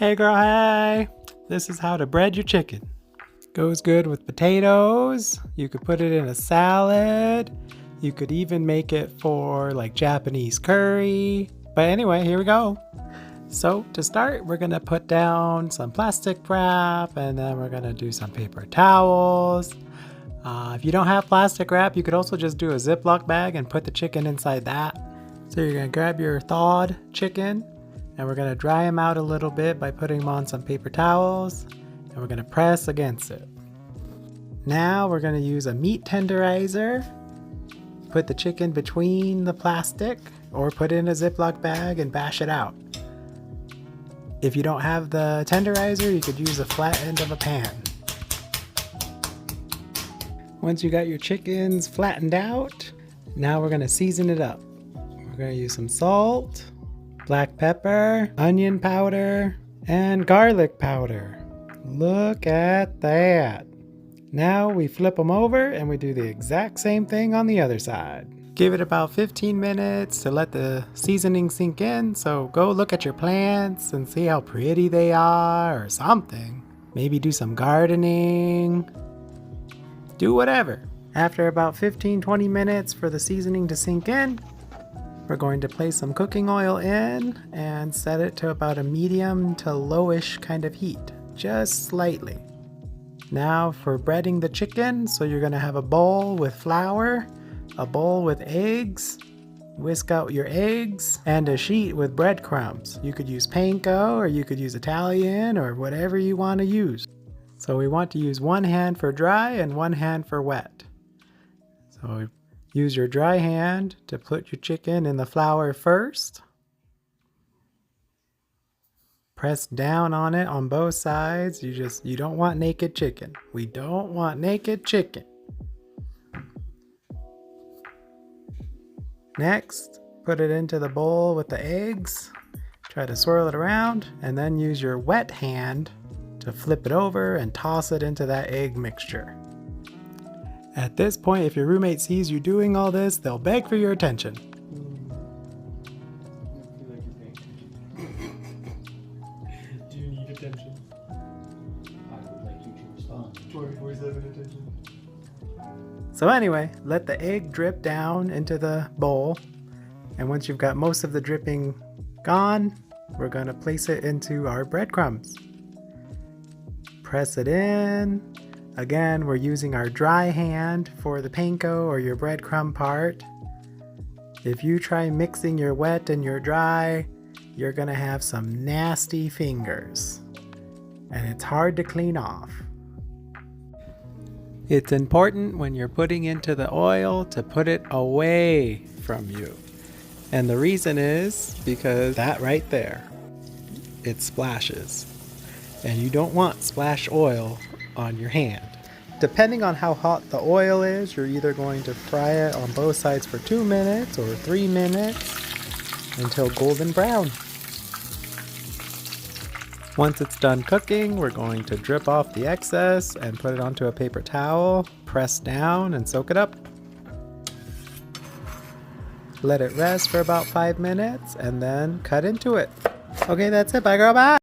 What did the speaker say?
Hey girl, hey! This is how to bread your chicken. Goes good with potatoes. You could put it in a salad. You could even make it for like Japanese curry. But anyway, here we go. So to start, we're gonna put down some plastic wrap and then we're gonna do some paper towels. If you don't have plastic wrap, you could also just do a Ziploc bag and put the chicken inside that. So you're gonna grab your thawed chicken and we're gonna dry them out a little bit by putting them on some paper towels and we're gonna press against it. Now we're gonna use a meat tenderizer. Put the chicken between the plastic or put it in a Ziploc bag and bash it out. If you don't have the tenderizer, you could use a flat end of a pan. Once you got your chickens flattened out, now we're gonna season it up. We're gonna use some salt, black pepper, onion powder, and garlic powder. Look at that. Now we flip them over and we do the exact same thing on the other side. Give it about 15 minutes to let the seasoning sink in, so go look at your plants and see how pretty they are or something. Maybe do some gardening. Do whatever. After about 15-20 minutes for the seasoning to sink in, we're going to place some cooking oil in and set it to about a medium to lowish kind of heat, just slightly. Now for breading the chicken, so you're gonna have a bowl with flour, a bowl with eggs, whisk out your eggs, and a sheet with breadcrumbs. You could use panko or you could use Italian or whatever you want to use. So we want to use one hand for dry and one hand for wet. So use your dry hand to put your chicken in the flour first. Press down on it on both sides. You don't want naked chicken. We don't want naked chicken. Next, put it into the bowl with the eggs. Try to swirl it around and then use your wet hand to flip it over and toss it into that egg mixture. At this point, if your roommate sees you doing all this, they'll beg for your attention. Do you need attention? I would like you to respond. 24/7 attention. So anyway, let the egg drip down into the bowl. And once you've got most of the dripping gone, we're gonna place it into our breadcrumbs. Press it in. Again, we're using our dry hand for the panko or your breadcrumb part. If you try mixing your wet and your dry, you're gonna have some nasty fingers. And it's hard to clean off. It's important when you're putting into the oil to put it away from you. And the reason is because that right there, it splashes. And you don't want splash oil on your hand. Depending on how hot the oil is, you're either going to fry it on both sides for 2 minutes or 3 minutes until golden brown. Once it's done cooking, we're going to drip off the excess and put it onto a paper towel, press down and soak it up. Let it rest for about 5 minutes and then cut into it. Okay, that's it. Bye girl, bye!